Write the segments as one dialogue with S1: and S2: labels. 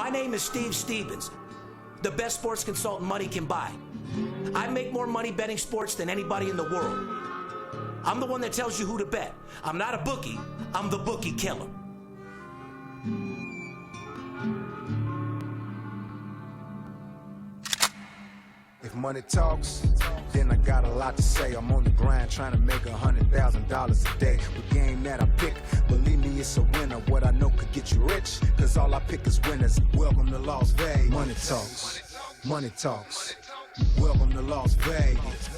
S1: My name is Steve Stevens, the best sports consultant money can buy. I make more money betting sports than anybody in the world. I'm the one that tells you who to bet. I'm not a bookie, I'm the bookie killer.
S2: If money talks, then I got a lot to say. I'm on the grind trying to make $100,000 a day. The game that I pick, believe me, it's a winner. What I know could get you rich, cause all I pick is winners. Welcome to Las Vegas. Money talks, money talks. Welcome to Las Vegas.
S3: It's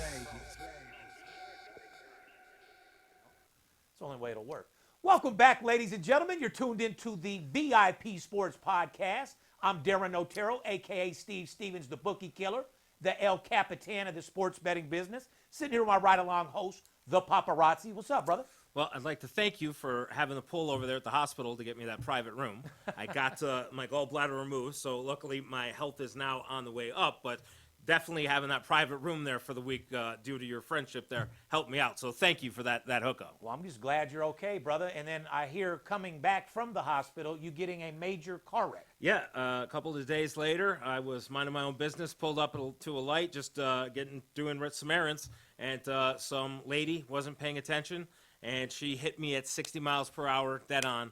S3: the only way it'll work. Welcome back, ladies and gentlemen. You're tuned into the VIP Sports Podcast. I'm Darren Otero, a.k.a. Steve Stevens, the bookie killer, the El Capitan of the sports betting business. Sitting here with my ride-along host, the paparazzi. What's up, brother?
S4: Well, I'd like to thank you for having the pull over there at the hospital to get me that private room. I got my gallbladder removed, so luckily my health is now on the way up, but definitely having that private room there for the week due to your friendship there helped me out. So thank you for that hookup.
S3: Well, I'm just glad you're okay, brother. And then I hear coming back from the hospital, you getting a major car wreck.
S4: Yeah, a couple of days later, I was minding my own business, pulled up to a light, just doing some errands, and some lady wasn't paying attention, and she hit me at 60 miles per hour, dead on.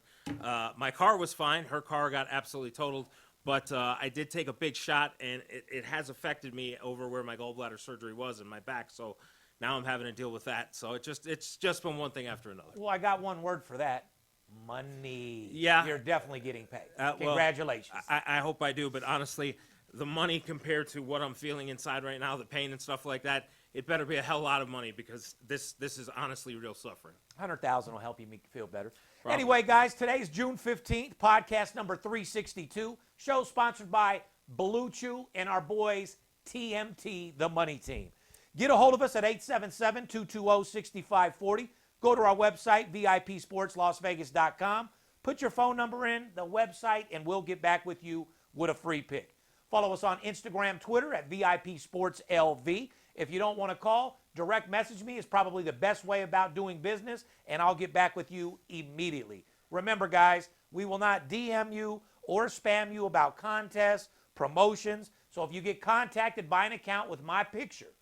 S4: My car was fine. Her car got absolutely totaled. But I did take a big shot, and it has affected me over where my gallbladder surgery was in my back. So now I'm having to deal with that. So it's just been one thing after another.
S3: Well, I got one word for that. Money.
S4: Yeah.
S3: You're definitely getting paid.
S4: Well,
S3: congratulations.
S4: I hope I do, but honestly, the money compared to what I'm feeling inside right now, the pain and stuff like that, it better be a hell lot of money because this is honestly real suffering.
S3: 100,000 will help you make you feel better.
S4: Probably.
S3: Anyway, guys, today's June 15th, podcast number 362. Show sponsored by Blue Chew and our boys TMT, the Money Team. Get a hold of us at 877-220-6540. Go to our website, VIPSportsLasVegas.com. Put your phone number in, the website, and we'll get back with you with a free pick. Follow us on Instagram, Twitter at VIPSportsLV. If you don't want to call, direct message me is probably the best way about doing business, and I'll get back with you immediately. Remember, guys, we will not DM you or spam you about contests, promotions. So if you get contacted by an account with my picture,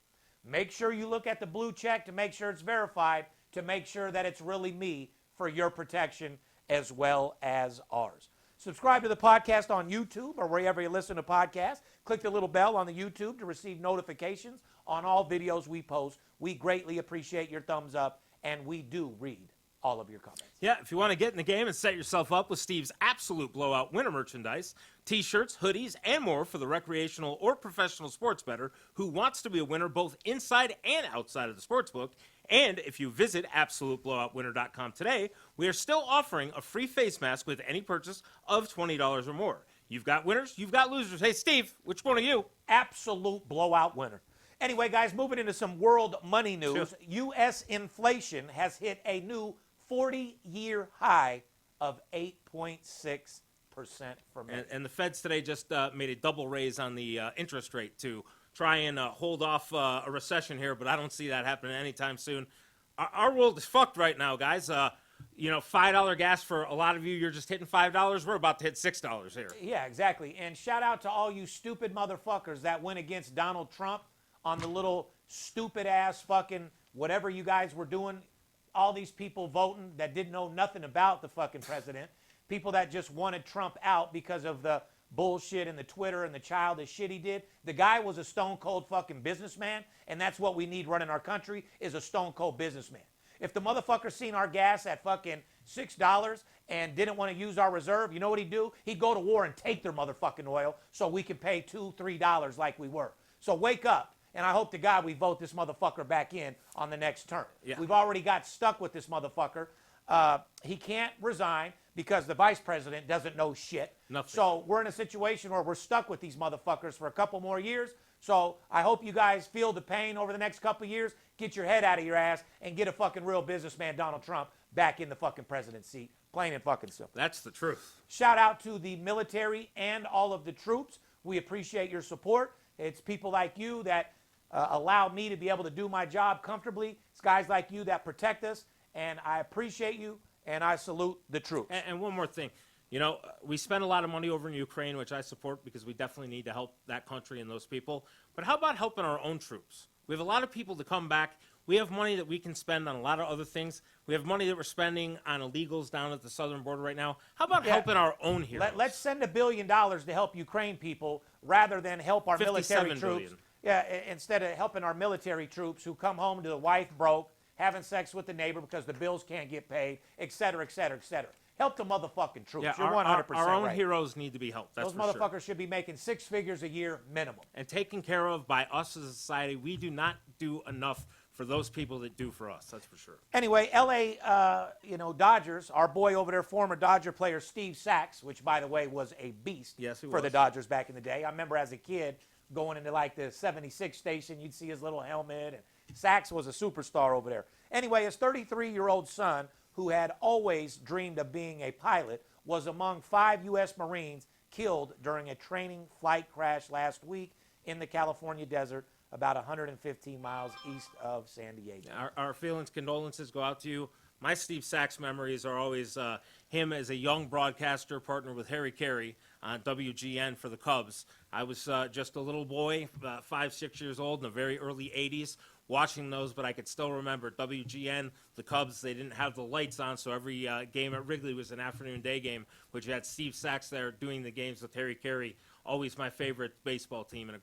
S3: make sure you look at the blue check to make sure it's verified, to make sure that it's really me for your protection as well as ours. Subscribe to the podcast on YouTube or wherever you listen to podcasts. Click the little bell on the YouTube to receive notifications on all videos we post. We greatly appreciate your thumbs up, and we do read all of your comments.
S4: Yeah, if you want to get in the game and set yourself up with Steve's absolute blowout winter merchandise, T-shirts, hoodies, and more for the recreational or professional sports bettor who wants to be a winner both inside and outside of the sportsbook. And if you visit AbsoluteBlowoutWinner.com today, we are still offering a free face mask with any purchase of $20 or more. You've got winners, you've got losers. Hey, Steve, which one are you?
S3: Absolute blowout winner. Anyway, guys, moving into some world money news. Sure. U.S. inflation has hit a new 40-year high of 8.6% for May.
S4: And the Feds today just made a double raise on the interest rate to try and hold off a recession here, but I don't see that happening anytime soon. Our world is fucked right now, guys. $5 gas for a lot of you, you're just hitting $5. We're about to hit $6 here.
S3: Yeah, exactly. And shout out to all you stupid motherfuckers that went against Donald Trump on the little stupid-ass fucking whatever you guys were doing. All these people voting that didn't know nothing about the fucking president. People that just wanted Trump out because of the bullshit and the Twitter and the childish shit he did. The guy was a stone-cold fucking businessman, and that's what we need running our country is a stone-cold businessman. If the motherfucker seen our gas at fucking $6 and didn't want to use our reserve, you know what he'd do? He'd go to war and take their motherfucking oil so we can pay $2, $3 like we were. So wake up. And I hope to God we vote this motherfucker back in on the next term. Yeah. We've already got stuck with this motherfucker. He can't resign because the vice president doesn't know shit.
S4: Nothing.
S3: So we're in a situation where we're stuck with these motherfuckers for a couple more years. So I hope you guys feel the pain over the next couple of years. Get your head out of your ass and get a fucking real businessman, Donald Trump, back in the fucking president's seat. Plain and fucking simple.
S4: That's the truth.
S3: Shout out to the military and all of the troops. We appreciate your support. It's people like you that allow me to be able to do my job comfortably. It's guys like you that protect us, and I appreciate you, and I salute the troops.
S4: And one more thing. You know, we spend a lot of money over in Ukraine, which I support because we definitely need to help that country and those people. But how about helping our own troops? We have a lot of people to come back. We have money that we can spend on a lot of other things. We have money that we're spending on illegals down at the southern border right now. How about helping our own heroes?
S3: Let's send $1 billion to help Ukraine people rather than help our military troops.
S4: Billion.
S3: Yeah, instead of helping our military troops who come home to the wife broke, having sex with the neighbor because the bills can't get paid, et cetera, et cetera, et cetera. Help the motherfucking troops.
S4: Yeah,
S3: You're 100%
S4: our own
S3: right.
S4: heroes need to be helped. That's
S3: Those
S4: for
S3: motherfuckers
S4: sure.
S3: should be making 6 figures a year minimum.
S4: And taken care of by us as a society. We do not do enough for those people that do for us. That's for sure.
S3: Anyway, L.A. Dodgers, our boy over there, former Dodger player Steve Sachs, which, by the way, was a beast for the Dodgers back in the day. I remember as a kid going into, like, the 76 station, you'd see his little helmet, and Sachs was a superstar over there. Anyway, his 33-year-old son, who had always dreamed of being a pilot, was among 5 U.S. Marines killed during a training flight crash last week in the California desert, about 115 miles east of San Diego.
S4: Our feelings, condolences go out to you. My Steve Sachs memories are always him as a young broadcaster, partner with Harry Carey on WGN for the Cubs. I was just a little boy, 5, 6 years old in the very early 80s, watching those, but I could still remember WGN, the Cubs, they didn't have the lights on, so every game at Wrigley was an afternoon day game, which had Steve Sachs there doing the games with Harry Carey. Always my favorite baseball team and a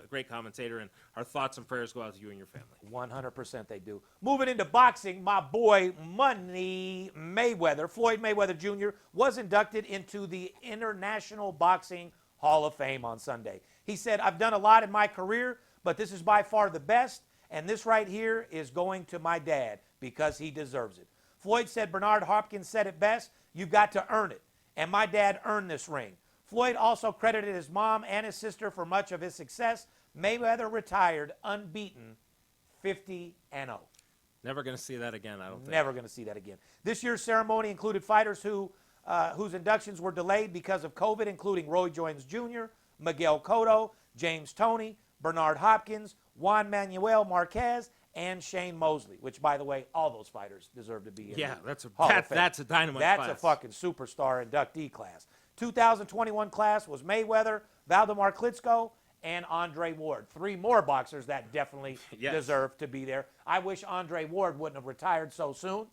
S4: great commentator, and our thoughts and prayers go out to you and your family.
S3: 100% they do. Moving into boxing, my boy Money Mayweather, Floyd Mayweather Jr., was inducted into the International Boxing Hall of Fame on Sunday. He said, "I've done a lot in my career, but this is by far the best, and this right here is going to my dad because he deserves it." Floyd said Bernard Hopkins said it best, "You've got to earn it, and my dad earned this ring." Floyd also credited his mom and his sister for much of his success. Mayweather retired unbeaten, 50-0.
S4: Never going to see that again, I don't think.
S3: Never going to see that again. This year's ceremony included fighters whose inductions were delayed because of COVID, including Roy Jones Jr., Miguel Cotto, James Toney, Bernard Hopkins, Juan Manuel Marquez, and Shane Mosley, which, by the way, all those fighters deserve to be in
S4: Yeah,
S3: the
S4: that's
S3: Hall of Fame.
S4: that's a dynamite
S3: That's
S4: class.
S3: a fucking superstar inductee class. 2021 class was Mayweather, Valdemar Klitschko, and Andre Ward. 3 more boxers that definitely deserve to be there. I wish Andre Ward wouldn't have retired so soon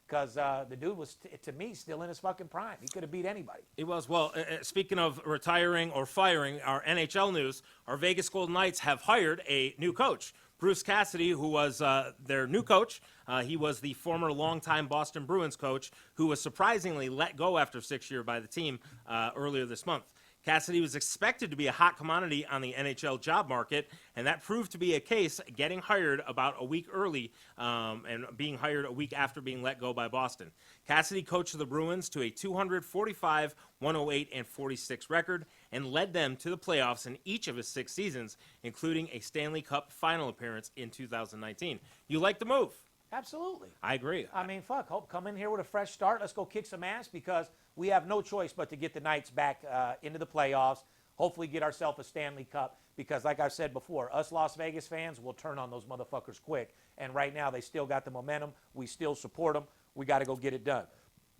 S3: because the dude was, to me, still in his fucking prime. He could have beat anybody.
S4: It was. Well, speaking of retiring or firing, our NHL news, our Vegas Golden Knights have hired a new coach. Bruce Cassidy, who was their new coach. He was the former longtime Boston Bruins coach who was surprisingly let go after 6 years by the team earlier this month. Cassidy was expected to be a hot commodity on the NHL job market, and that proved to be a case, getting hired about a week early and being hired a week after being let go by Boston. Cassidy coached the Bruins to a 245, 108, and 46 record and led them to the playoffs in each of his 6 seasons, including a Stanley Cup final appearance in 2019. You like the move?
S3: Absolutely.
S4: I agree.
S3: I mean, fuck, hope come in here with a fresh start. Let's go kick some ass because we have no choice but to get the Knights back into the playoffs, hopefully get ourselves a Stanley Cup because, like I've said before, us Las Vegas fans will turn on those motherfuckers quick. And right now they still got the momentum. We still support them. We got to go get it done.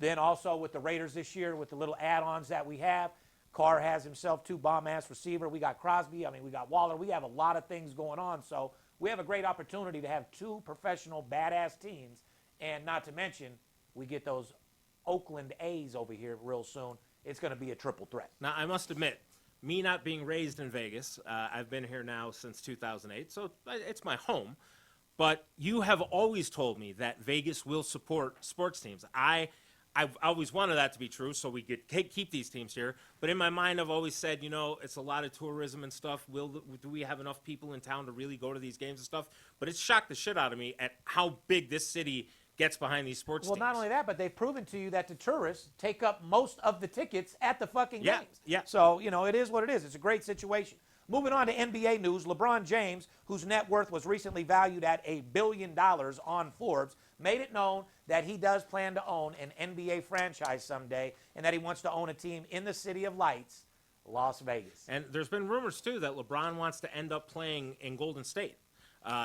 S3: Then also with the Raiders this year, with the little add-ons that we have, Carr has himself 2 bomb-ass receiver. We got Crosby. I mean, we got Waller. We have a lot of things going on. So we have a great opportunity to have 2 professional badass teams. And not to mention, we get those Oakland A's over here real soon. It's going to be a triple threat.
S4: Now, I must admit, me not being raised in Vegas, I've been here now since 2008, so it's my home. But you have always told me that Vegas will support sports teams. I've always wanted that to be true, so we could keep these teams here. But in my mind, I've always said, it's a lot of tourism and stuff. Do we have enough people in town to really go to these games and stuff? But it's shocked the shit out of me at how big this city gets behind these sports teams.
S3: Well, not only that, but they've proven to you that the tourists take up most of the tickets at the fucking games.
S4: Yeah.
S3: So, it is what it is. It's a great situation. Moving on to NBA news, LeBron James, whose net worth was recently valued at $1 billion on Forbes, made it known that he does plan to own an NBA franchise someday and that he wants to own a team in the City of Lights, Las Vegas.
S4: And there's been rumors, too, that LeBron wants to end up playing in Golden State.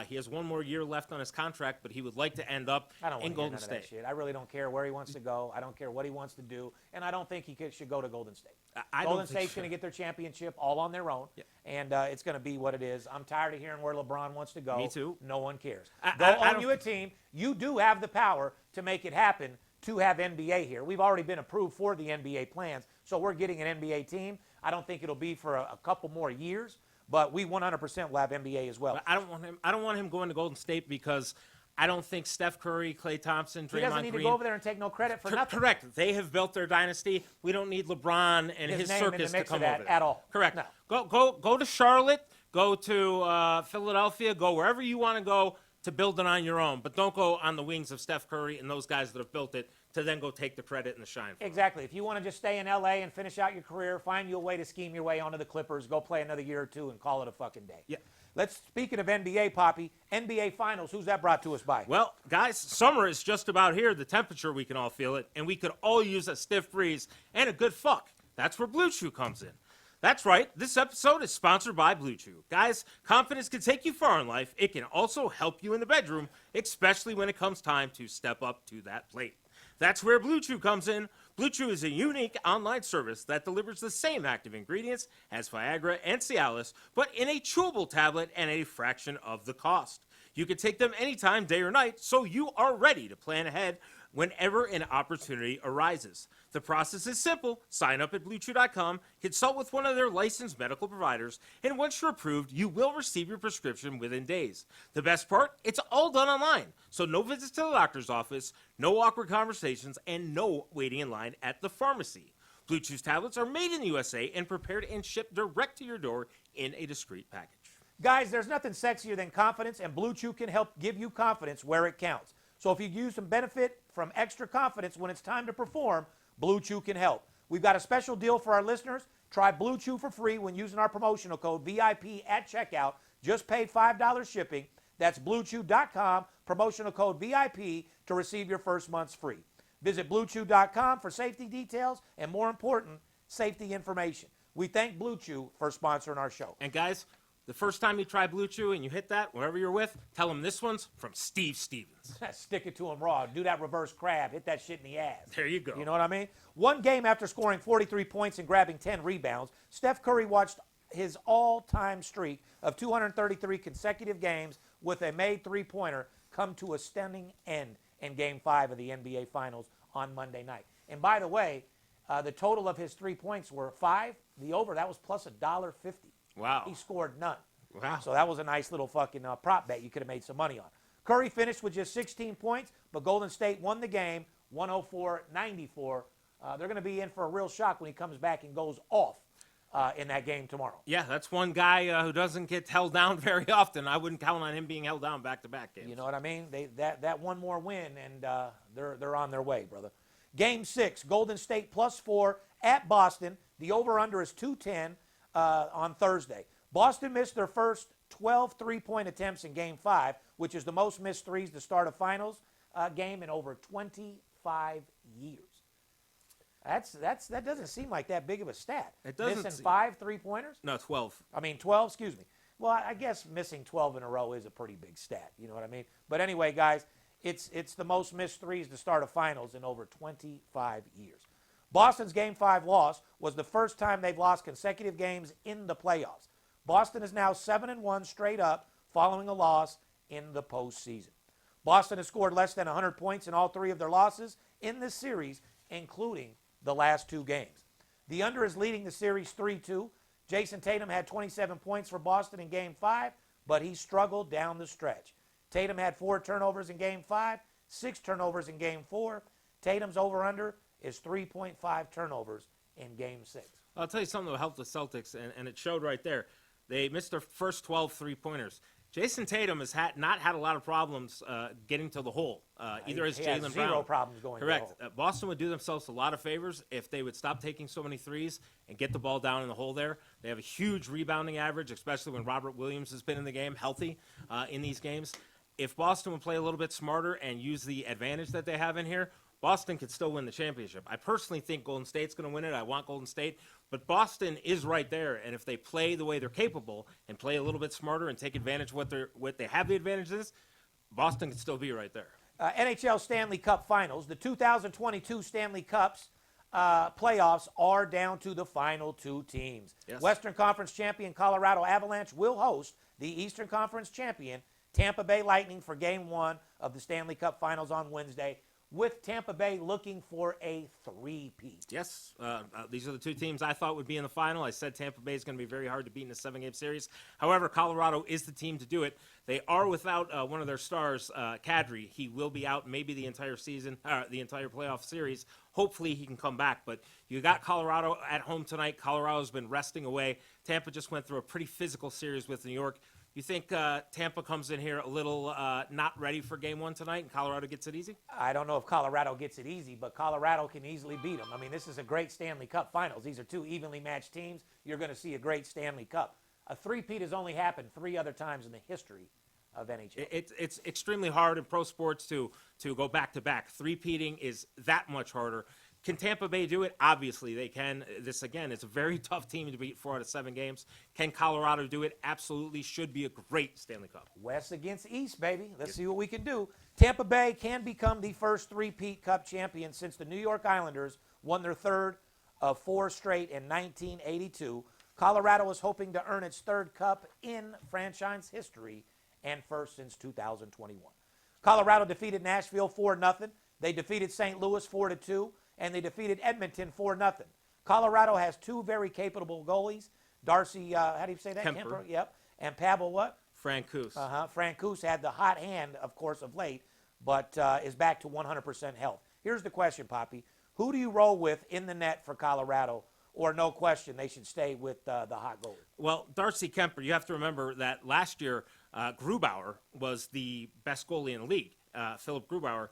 S4: He has one more year left on his contract, but he would like to end up
S3: I don't want
S4: in
S3: to hear
S4: Golden
S3: none of
S4: State.
S3: that shit. I really don't care where he wants to go. I don't care what he wants to do, and I don't think he should go to Golden State. Golden State's going to get their championship all on their own, and it's going to be what it is. I'm tired of hearing where LeBron wants to go.
S4: Me too.
S3: No one cares.
S4: I
S3: Own you a team. You do have the power to make it happen to have NBA here. We've already been approved for the NBA plans, so we're getting an NBA team. I don't think it'll be for a couple more years, but we 100% will have NBA as well.
S4: But I don't want him going to Golden State because I don't think Steph Curry, Klay Thompson, Draymond Green.
S3: He doesn't need to go over there and take no credit for nothing.
S4: Correct. They have built their dynasty. We don't need LeBron and his
S3: name in the
S4: circus to
S3: mix
S4: come
S3: of that
S4: over there.
S3: at all.
S4: Correct.
S3: No.
S4: Go to Charlotte. Go to Philadelphia. Go wherever you want to go to build it on your own. But don't go on the wings of Steph Curry and those guys that have built it to then go take the credit and the shine.
S3: Exactly. If you want to just stay in L.A. and finish out your career, find you a way to scheme your way onto the Clippers, go play another year or two and call it a fucking day.
S4: Yeah.
S3: Speaking of NBA, Poppy, NBA Finals, who's that brought to us by?
S4: Well, guys, summer is just about here. The temperature, we can all feel it, and we could all use a stiff breeze and a good fuck. That's where Blue Chew comes in. That's right. This episode is sponsored by Blue Chew. Guys, confidence can take you far in life. It can also help you in the bedroom, especially when it comes time to step up to that plate. That's where Blue Chew comes in. Blue Chew is a unique online service that delivers the same active ingredients as Viagra and Cialis, but in a chewable tablet and a fraction of the cost. You can take them anytime, day or night, so you are ready to plan ahead whenever an opportunity arises. The process is simple. Sign up at BlueChew.com, consult with one of their licensed medical providers, and once you're approved, you will receive your prescription within days. The best part? It's all done online, so no visits to the doctor's office, no awkward conversations, and no waiting in line at the pharmacy. Blue Chew's tablets are made in the USA and prepared and shipped direct to your door in a discreet package.
S3: Guys, there's nothing sexier than confidence, and Blue Chew can help give you confidence where it counts. So if you use some benefit from extra confidence when it's time to perform, Blue Chew can help. We've got a special deal for our listeners. Try Blue Chew for free when using our promotional code VIP at checkout. Just pay $5 shipping. That's BlueChew.com, promotional code VIP to receive your first month's free. Visit BlueChew.com for safety details and, more important, safety information. We thank Blue Chew for sponsoring our show.
S4: And guys, the first time you try Blue Chew and you hit that, whoever you're with, tell them this one's from Steve Stevens.
S3: Stick it to him raw. Do that reverse crab. Hit that shit in the ass.
S4: There you go.
S3: You know what I mean? One game after scoring 43 points and grabbing 10 rebounds, Steph Curry watched his all-time streak of 233 consecutive games with a made three-pointer come to a stunning end in Game 5 of the NBA Finals on Monday night. And by the way, the total of his 3 points were 5. The over, that was plus $1.50. Wow. He scored none.
S4: Wow.
S3: So that was a nice little fucking prop bet you could have made some money on. Curry finished with just 16 points, but Golden State won the game 104-94. They're going to be in for a real shock when he comes back and goes off in that game tomorrow.
S4: Yeah, that's one guy who doesn't get held down very often. I wouldn't count on him being held down back-to-back games.
S3: You know what I mean? That one more win, and they're on their way, brother. Game 6, Golden State +4 at Boston. The over-under is 210 on Thursday. Boston missed their first 12 three-point attempts in Game 5, which is the most missed threes to start a finals game in over 25 years. That doesn't seem like that big of a stat.
S4: It doesn't.
S3: Missing 5 3-pointers?
S4: No, 12.
S3: I mean, 12, excuse me. Well, I guess missing 12 in a row is a pretty big stat. You know what I mean? But anyway, guys, it's the most missed threes to start a finals in over 25 years. Boston's Game 5 loss was the first time they've lost consecutive games in the playoffs. Boston is now 7-1 straight up following a loss in the postseason. Boston has scored less than 100 points in all 3 of their losses in this series, including the last 2 games. The under is leading the series 3-2. Jason Tatum had 27 points for Boston in Game 5, but he struggled down the stretch. Tatum had 4 turnovers in Game 5, 6 turnovers in Game 4. Tatum's over-under is 3.5 turnovers in Game 6.
S4: I'll tell you something that will help the Celtics, and it showed right there. They missed their first 12 three-pointers. Jason Tatum has not had a lot of problems getting to the hole. Either as Jaylen Brown.
S3: Zero problems going
S4: Correct.
S3: to the hole.
S4: Boston would do themselves a lot of favors if they would stop taking so many threes and get the ball down in the hole there. They have a huge rebounding average, especially when Robert Williams has been in the game healthy in these games. If Boston would play a little bit smarter and use the advantage that they have in here, Boston could still win the championship. I personally think Golden State's going to win it. I want Golden State. But Boston is right there, and if they play the way they're capable and play a little bit smarter and take advantage of what they have the advantages, Boston can still be right there.
S3: NHL Stanley Cup Finals. The 2022 Stanley Cups playoffs are down to the final 2 teams.
S4: Yes.
S3: Western Conference champion Colorado Avalanche will host the Eastern Conference champion Tampa Bay Lightning for Game 1 of the Stanley Cup Finals on Wednesday, with Tampa Bay looking for a 3-peat.
S4: Yes, these are the 2 teams I thought would be in the final. I said Tampa Bay is going to be very hard to beat in a 7-game series. However, Colorado is the team to do it. They are without one of their stars, Kadri. He will be out maybe the entire season, the entire playoff series. Hopefully he can come back. But you got Colorado at home tonight. Colorado's been resting away. Tampa just went through a pretty physical series with New York. You think Tampa comes in here a little not ready for Game 1 tonight and Colorado gets it easy?
S3: I don't know if Colorado gets it easy, but Colorado can easily beat them. I mean, this is a great Stanley Cup Finals. These are 2 evenly matched teams. You're going to see a great Stanley Cup. A 3-peat has only happened 3 other times in the history of NHL.
S4: It's extremely hard in pro sports to go back-to-back. 3-peating is that much harder. Can Tampa Bay do it? Obviously, they can. This, again, is a very tough team to beat 4 out of 7 games. Can Colorado do it? Absolutely. Should be a great Stanley Cup.
S3: West against East, baby. Let's see what we can do. Tampa Bay can become the first 3-peat Cup champion since the New York Islanders won their 3rd of 4 straight in 1982. Colorado is hoping to earn its 3rd cup in franchise history and first since 2021. Colorado defeated Nashville 4-0. They defeated St. Louis 4-2. And they defeated Edmonton 4-0. Colorado has 2 very capable goalies. Darcy, how do you say that?
S4: Kemper.
S3: Yep. And Pavel what?
S4: Francouz.
S3: Francouz had the hot hand, of course, of late, but is back to 100% health. Here's the question, Poppy. Who do you roll with in the net for Colorado? Or no question, they should stay with the hot goalie?
S4: Well, Darcy Kemper, you have to remember that last year, Grubauer was the best goalie in the league. Philip Grubauer.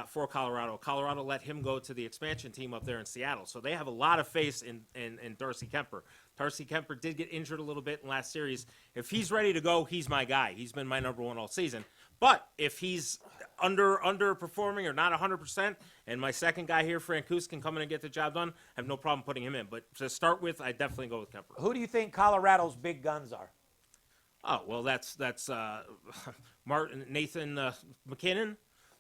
S4: For Colorado. Colorado let him go to the expansion team up there in Seattle. So they have a lot of faith in Darcy Kemper. Darcy Kemper did get injured a little bit in last series. If he's ready to go, he's my guy. He's been my number 1 all season. But if he's underperforming or not 100%, and my second guy here, Francouz, can come in and get the job done, I have no problem putting him in. But to start with, I definitely go with Kemper.
S3: Who do you think Colorado's big guns are?
S4: Oh, well, that's Nathan McKinnon.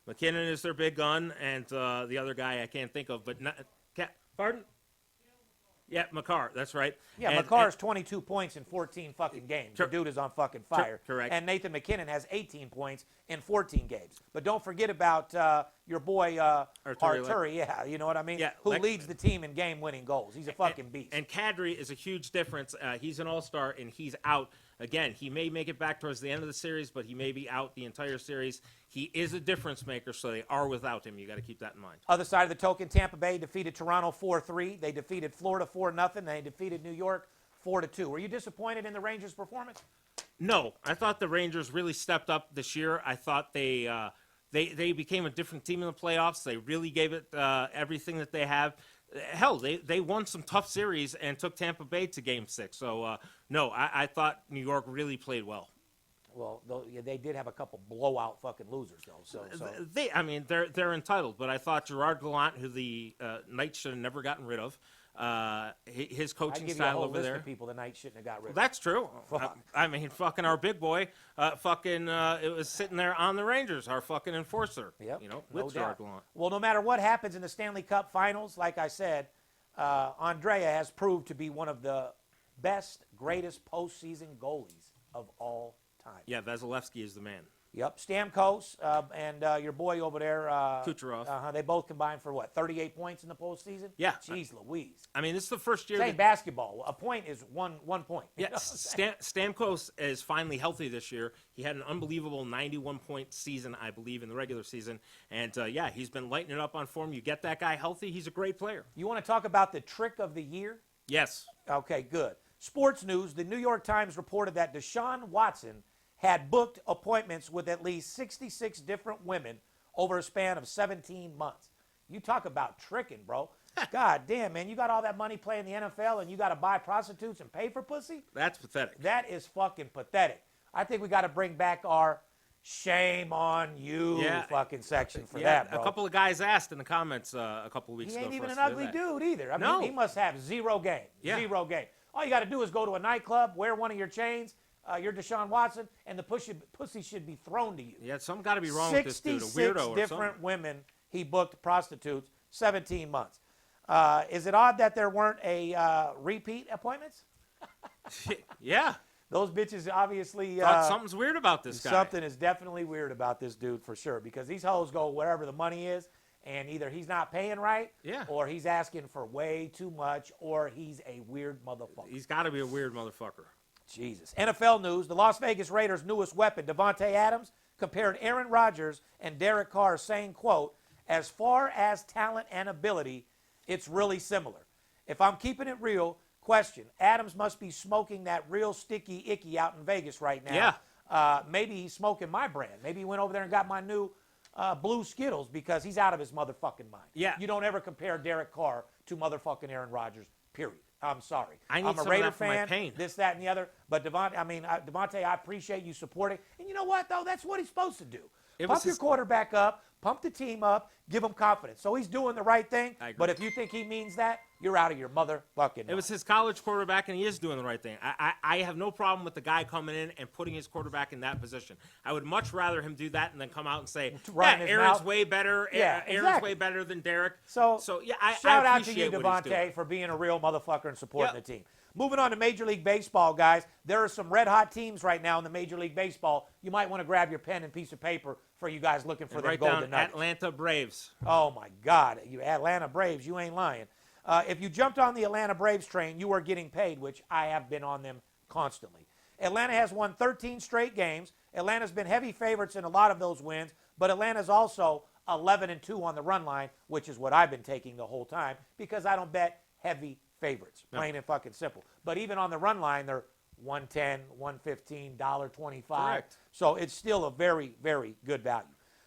S4: McKinnon is their big gun, and the other guy I can't think of. But pardon? Yeah, Makar. That's right.
S3: Yeah, Makar's 22 points in 14 fucking games. The dude is on fucking fire.
S4: Correct.
S3: And Nathan McKinnon has 18 points in 14 games. But don't forget about your boy Arturi. Yeah, you know what I mean?
S4: Yeah,
S3: who leads the team in game-winning goals. He's a fucking beast.
S4: And Kadri is a huge difference. He's an all-star, and he's out. Again, he may make it back towards the end of the series, but he may be out the entire series. He is a difference maker, so they are without him. You got to keep that in mind.
S3: Other side of the token, Tampa Bay defeated Toronto 4-3. They defeated Florida 4-0. And they defeated New York 4-2. Were you disappointed in the Rangers' performance?
S4: No, I thought the Rangers really stepped up this year. I thought they became a different team in the playoffs. They really gave it everything that they have. Hell, they won some tough series and took Tampa Bay to Game 6. So, no, I thought New York really played well.
S3: Well, they did have a couple blowout fucking losers, though. So.
S4: They're entitled. But I thought Gerard Gallant, who the Knights should have never gotten rid of, his coaching style over there.
S3: Of people the Knights shouldn't have got rid of.
S4: That's true. Fucking our big boy, it was sitting there on the Rangers, our fucking enforcer.
S3: Yep,
S4: with Gerard Gallant.
S3: Well, no matter what happens in the Stanley Cup Finals, like I said, Andrea has proved to be one of the best, greatest postseason goalies of all time.
S4: Yeah, Vasilevsky is the man.
S3: Yep, Stamkos and your boy over there,
S4: Kucherov.
S3: They both combined for 38 points in the postseason?
S4: Yeah.
S3: Jeez Louise.
S4: I mean, this is the first year.
S3: Same basketball. A point is one point.
S4: Yeah, Stamkos is finally healthy this year. He had an unbelievable 91-point season, I believe, in the regular season. And, he's been lighting it up on form. You get that guy healthy, he's a great player.
S3: You want to talk about the trick of the year?
S4: Yes.
S3: Okay, good. Sports news, the New York Times reported that Deshawn Watson had booked appointments with at least 66 different women over a span of 17 months. You talk about tricking, bro. God damn, man. You got all that money playing the NFL and you got to buy prostitutes and pay for pussy?
S4: That's pathetic.
S3: That is fucking pathetic. I think we got to bring back our Shame on you,
S4: Yeah.
S3: fucking section for
S4: Yeah,
S3: that, bro.
S4: a couple of guys asked in the comments a couple of weeks
S3: He
S4: ago.
S3: ain't
S4: for
S3: even
S4: us
S3: an
S4: to do
S3: ugly
S4: that.
S3: dude either. I mean,
S4: No.
S3: he must have zero game.
S4: Yeah.
S3: Zero game. All you got to do is go to a nightclub, wear one of your chains, you're Deshaun Watson, and the pussy should be thrown to you.
S4: Yeah, something got to be wrong with this dude. A
S3: 66
S4: weirdo or
S3: different
S4: something.
S3: women he booked prostitutes, 17 months. Is it odd that there weren't repeat appointments?
S4: Yeah.
S3: Those bitches obviously.
S4: Thought something's weird about this guy.
S3: Something is definitely weird about this dude for sure, because these hoes go wherever the money is, and either he's not paying right,
S4: Yeah.
S3: or he's asking for way too much, or he's a weird motherfucker.
S4: He's got to be a weird motherfucker.
S3: Jesus. NFL news, the Las Vegas Raiders' newest weapon, Devonta Adams, compared Aaron Rodgers and Derek Carr, saying, quote, as far as talent and ability, it's really similar. If I'm keeping it real, question, Adams must be smoking that real sticky icky out in Vegas right now.
S4: Yeah.
S3: Maybe he's smoking my brand. Maybe he went over there and got my new blue Skittles, because he's out of his motherfucking mind.
S4: Yeah.
S3: You don't ever compare Derek Carr to motherfucking Aaron Rodgers, period. I'm sorry.
S4: I need
S3: I'm a
S4: some of
S3: Raider
S4: that for my
S3: fan,
S4: pain.
S3: this, that, and the other. But Devontae, I appreciate you supporting. And you know what, though? That's what he's supposed to do. Pump your quarterback up, pump the team up, give him confidence. So he's doing the right thing.
S4: I agree.
S3: But if you think he means that, you're out of your motherfucking mind.
S4: It was his college quarterback, and he is doing the right thing. I have no problem with the guy coming in and putting his quarterback in that position. I would much rather him do that and then come out and say,
S3: Right
S4: yeah,
S3: in his
S4: Aaron's
S3: mouth.
S4: way better.
S3: Yeah,
S4: Aaron's
S3: exactly.
S4: way better than Derek.
S3: So
S4: yeah, I
S3: shout out to you,
S4: appreciate what he's doing.
S3: Devontae, for being a real motherfucker and supporting
S4: Yep.
S3: the team. Moving on to Major League Baseball, guys. There are some red-hot teams right now in the Major League Baseball. You might want to grab your pen and piece of paper for you guys looking for
S4: And
S3: the
S4: write
S3: golden
S4: down
S3: nuggets.
S4: Atlanta Braves.
S3: Oh, my God. You Atlanta Braves, you ain't lying. If you jumped on the Atlanta Braves train, you are getting paid, which I have been on them constantly. Atlanta has won 13 straight games. Atlanta's been heavy favorites in a lot of those wins, but Atlanta's also 11-2 on the run line, which is what I've been taking the whole time, because I don't bet heavy favorites, plain and fucking simple. But even on the run line, they're 110, 115, $1.25.
S4: Correct.
S3: So it's still a very, very good value.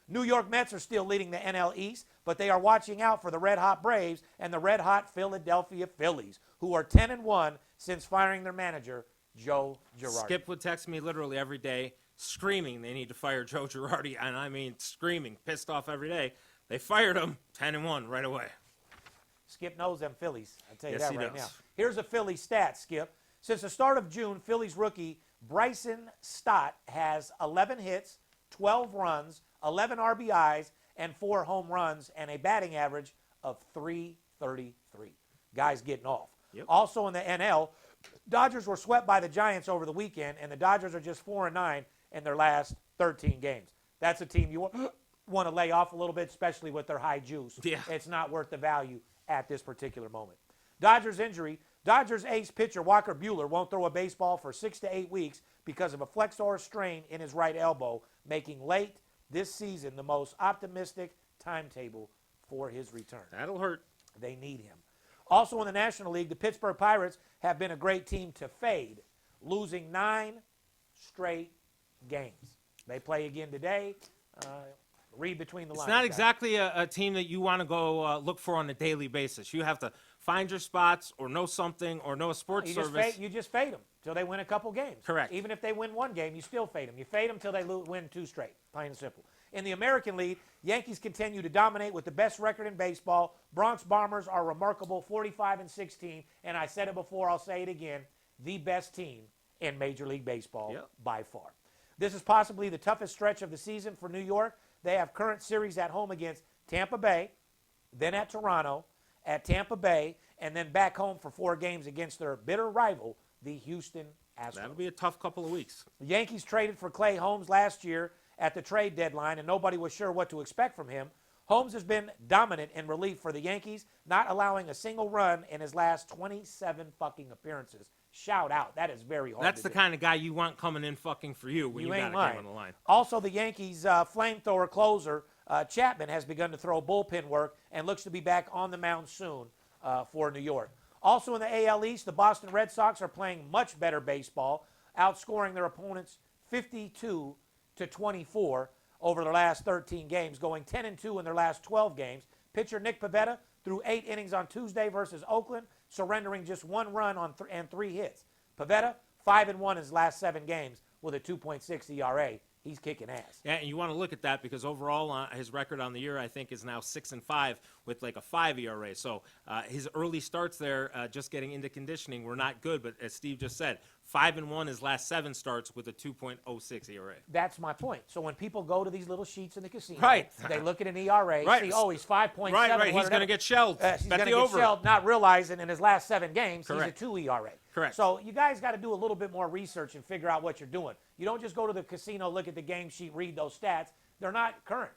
S3: New York Mets are still leading the NL East, but they are watching out for the red-hot Braves and the red-hot Philadelphia Phillies, who are 10-1 since firing their manager, Joe Girardi.
S4: Skip would text me literally every day screaming they need to fire Joe Girardi, and I mean screaming, pissed off every day. They fired him 10-1 right away.
S3: Skip knows them Phillies. I'll tell you
S4: Yes,
S3: that
S4: he
S3: right
S4: does.
S3: now. Here's a Philly stat, Skip. Since the start of June, Phillies rookie Bryson Stott has 11 hits, 12 runs, 11 RBIs, and 4 home runs, and a batting average of .333. Guy's getting off.
S4: Yep.
S3: Also in the NL, Dodgers were swept by the Giants over the weekend, and the Dodgers are just 4-9 in their last 13 games. That's a team you want to lay off a little bit, especially with their high juice.
S4: Yeah.
S3: It's not worth the value at this particular moment. Dodgers injury. Dodgers ace pitcher Walker Buehler won't throw a baseball for 6 to 8 weeks because of a flexor strain in his right elbow, making late this season the most optimistic timetable for his return.
S4: That'll hurt.
S3: They need him. Also in the National League, the Pittsburgh Pirates have been a great team to fade, losing 9 straight games. They play again today. Read between the lines.
S4: It's not
S3: guys.
S4: exactly a team that you want to go look for on a daily basis. You have to find your spots or know something or know a sports service.
S3: You just fade them till they win a couple games.
S4: Correct.
S3: Even if they win one game, you still fade them. You fade them till they win 2 straight. Plain and simple. In the American League, Yankees continue to dominate with the best record in baseball. Bronx Bombers are remarkable, 45-16. And I said it before, I'll say it again, the best team in Major League Baseball by far. This is possibly the toughest stretch of the season for New York. They have current series at home against Tampa Bay, then at Toronto, at Tampa Bay, and then back home for 4 games against their bitter rival, the Houston Astros.
S4: That'll be a tough couple of weeks.
S3: The Yankees traded for Clay Holmes last year at the trade deadline, and nobody was sure what to expect from him. Holmes has been dominant in relief for the Yankees, not allowing a single run in his last 27 fucking appearances. Shout out. That is very hard
S4: That's
S3: to
S4: the
S3: do.
S4: kind of guy you want coming in fucking for you when you got
S3: ain't
S4: a
S3: lying.
S4: game on the line.
S3: Also, the Yankees' flamethrower closer, Chapman, has begun to throw bullpen work and looks to be back on the mound soon for New York. Also in the AL East, the Boston Red Sox are playing much better baseball, outscoring their opponents 52-24 over their last 13 games, going 10-2 in their last 12 games. Pitcher Nick Pivetta threw 8 innings on Tuesday versus Oakland, surrendering just 1 run and 3 hits. Pivetta, 5-1 in his last 7 games with a 2.6 ERA. he's kicking ass.
S4: Yeah, and you want to look at that because overall his record on the year, I think, is now 6-5 with like a 5 ERA. So his early starts there, just getting into conditioning, were not good. But as Steve just said, 5-1 his last 7 starts with a 2.06 ERA.
S3: That's my point. So when people go to these little sheets in the casino,
S4: Right.
S3: they look at an ERA,
S4: Right.
S3: see, oh, he's 5.7.
S4: Right. He's going to get shelled.
S3: He's
S4: Bet
S3: going
S4: the
S3: to get
S4: over.
S3: shelled, not realizing in his last 7 games,
S4: Correct.
S3: he's a 2 ERA.
S4: Correct.
S3: So you guys got to do a little bit more research and figure out what you're doing. You don't just go to the casino, look at the game sheet, read those stats. They're not current.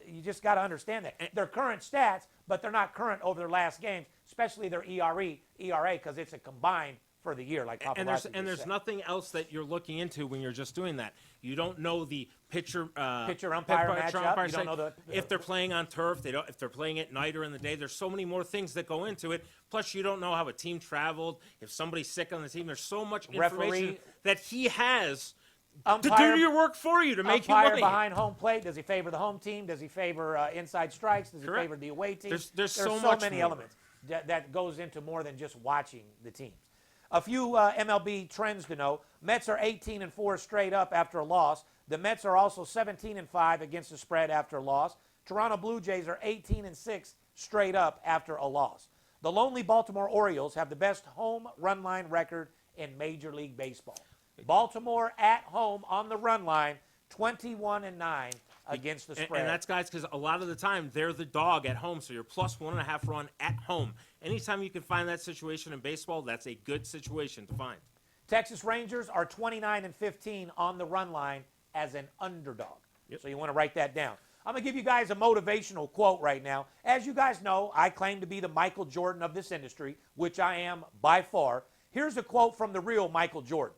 S3: You just got to understand that. They're current stats, but they're not current over their last games, especially their ERA, because it's a combined for the year, like Paparazzi
S4: And there's
S3: said.
S4: nothing else that you're looking into when you're just doing that. You don't know the pitcher
S3: umpire
S4: pitcher
S3: matchup. You
S4: side.
S3: don't know
S4: If they're playing on turf, if they're playing at night or in the day. There's so many more things that go into it. Plus, you don't know how a team traveled. If somebody's sick on the team, there's so much information
S3: Referee.
S4: that he has to
S3: Umpire-
S4: do your work for you to make you
S3: Umpire
S4: money.
S3: behind home plate. Does he favor the home team? Does he favor inside strikes? Does he
S4: Correct.
S3: favor the away team?
S4: There's so
S3: so
S4: much
S3: many
S4: more.
S3: elements that goes into more than just watching the teams. A few MLB trends to know. Mets are 18-4 straight up after a loss. The Mets are also 17-5 against the spread after a loss. Toronto Blue Jays are 18-6 straight up after a loss. The lonely Baltimore Orioles have the best home run line record in Major League Baseball. Baltimore at home on the run line, 21-9 against the spread.
S4: And that's, guys, because a lot of the time they're the dog at home, so you're plus 1.5 run at home. Anytime you can find that situation in baseball, that's a good situation to find.
S3: Texas Rangers are 29-15 on the run line as an underdog.
S4: Yep.
S3: So you want to write that down. I'm going to give you guys a motivational quote right now. As you guys know, I claim to be the Michael Jordan of this industry, which I am by far. Here's a quote from the real Michael Jordan.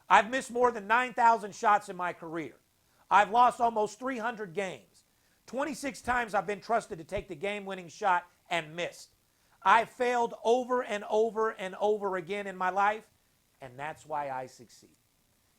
S3: I've missed more than 9,000 shots in my career. I've lost almost 300 games. 26 times I've been trusted to take the game-winning shot and missed. I've failed over and over and over again in my life, and that's why I succeed.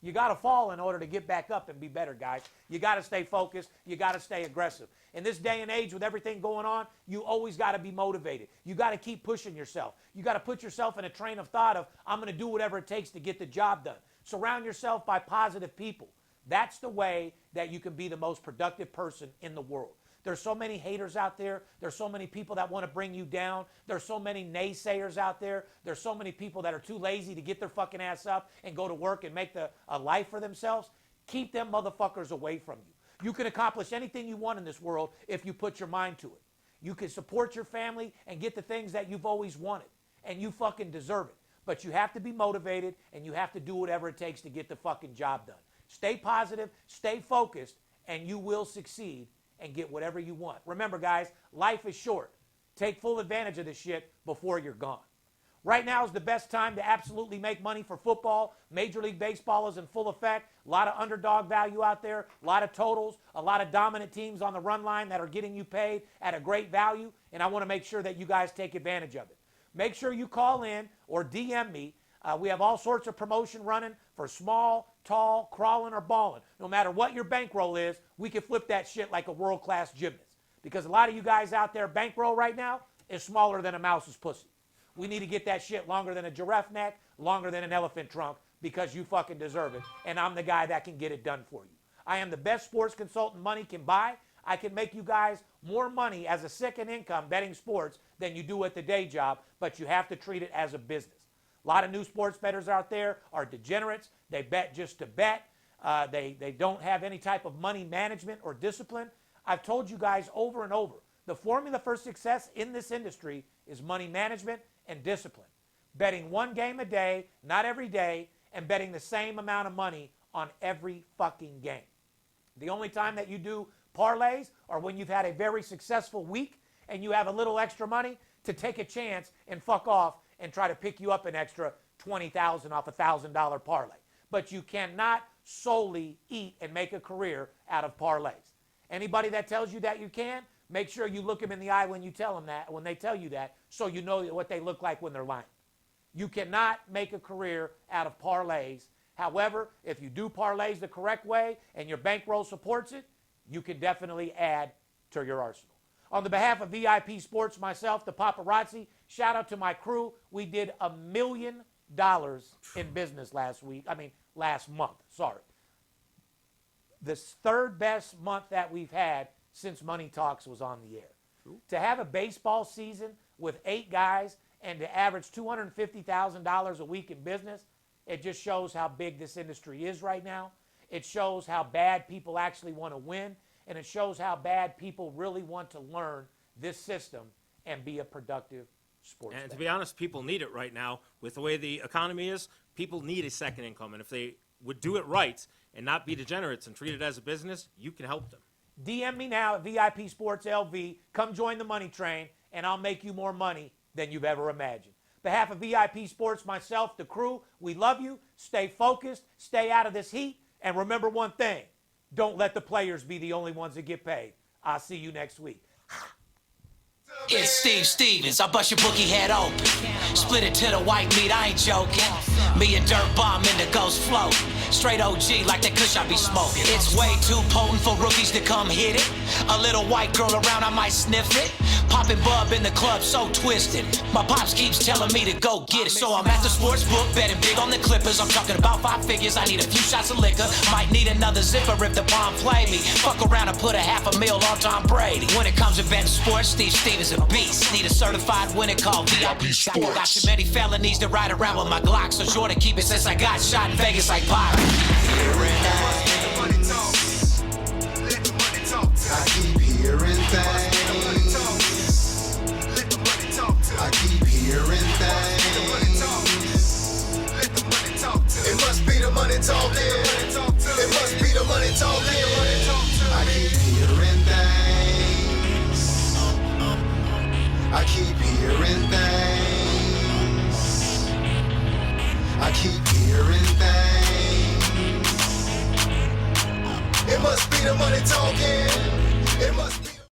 S3: You got to fall in order to get back up and be better, guys. You got to stay focused. You got to stay aggressive. In this day and age with everything going on, you always got to be motivated. You got to keep pushing yourself. You got to put yourself in a train of thought of, I'm going to do whatever it takes to get the job done. Surround yourself by positive people. That's the way that you can be the most productive person in the world. There's so many haters out there. There's so many people that want to bring you down. There's so many naysayers out there. There's so many people that are too lazy to get their fucking ass up and go to work and make a life for themselves. Keep them motherfuckers away from you. You can accomplish anything you want in this world if you put your mind to it. You can support your family and get the things that you've always wanted, and you fucking deserve it. But you have to be motivated, and you have to do whatever it takes to get the fucking job done. Stay positive, stay focused, and you will succeed and get whatever you want. Remember, guys, life is short. Take full advantage of this shit before you're gone. Right now is the best time to absolutely make money for football. Major League Baseball is in full effect. A lot of underdog value out there, a lot of totals, a lot of dominant teams on the run line that are getting you paid at a great value, and I want to make sure that you guys take advantage of it. Make sure you call in or DM me. We have all sorts of promotion running for small, tall, crawling, or balling. No matter what your bankroll is, we can flip that shit like a world-class gymnast. Because a lot of you guys out there, bankroll right now is smaller than a mouse's pussy. We need to get that shit longer than a giraffe neck, longer than an elephant trunk, because you fucking deserve it, and I'm the guy that can get it done for you. I am the best sports consultant money can buy. I can make you guys more money as a second income betting sports than you do at the day job, but you have to treat it as a business. A lot of new sports bettors out there are degenerates. They bet just to bet. They don't have any type of money management or discipline. I've told you guys over and over, the formula for success in this industry is money management and discipline. Betting one game a day, not every day, and betting the same amount of money on every fucking game. The only time that you do parlays are when you've had a very successful week and you have a little extra money to take a chance and fuck off and try to pick you up an extra $20,000 off a $1,000 parlay. But you cannot solely eat and make a career out of parlays. Anybody that tells you that you can, make sure you look them in the eye when you tell them that, when they tell you that, so you know what they look like when they're lying. You cannot make a career out of parlays. However, if you do parlays the correct way and your bankroll supports it, you can definitely add to your arsenal. On the behalf of VIP Sports, myself, the Paparazzi, shout out to my crew. We did $1 million in business last month. Sorry. the third best month that we've had since Money Talks was on the air. True. To have a baseball season with 8 guys and to average $250,000 a week in business, it just shows how big this industry is right now. It shows how bad people actually want to win, and it shows how bad people really want to learn this system and be a productive sports
S4: And to
S3: fan.
S4: be honest, people need it right now. With the way the economy is, people need a second income. And if they would do it right and not be degenerates and treat it as a business, you can help them.
S3: DM me now at VIP Sports LV. Come join the money train, and I'll make you more money than you've ever imagined. On behalf of VIP Sports, myself, the crew, we love you. Stay focused. Stay out of this heat. And remember one thing. Don't let the players be the only ones that get paid. I'll see you next week.
S1: It's Steve Stevens, I bust your bookie head open. Split it to the white meat, I ain't joking. Me and Dirt Bomb in the ghost float. Straight OG like that kush I be smoking. It's way too potent for rookies to come hit it. A little white girl around, I might sniff it. Poppin' bub in the club, so twisted. My pops keeps telling me to go get it. So I'm at the sports book, betting big on the Clippers. I'm talking about 5 figures, I need a few shots of liquor. Might need another zipper if the bomb play me. Fuck around and put $500,000 on Tom Brady. When it comes to betting sports, Steve Stevens a beast. Need a certified winner called VIP Sports. Got too many felonies to ride around with my Glock, so sure to keep it since I got shot in Vegas like Byron.
S2: I keep hearing things.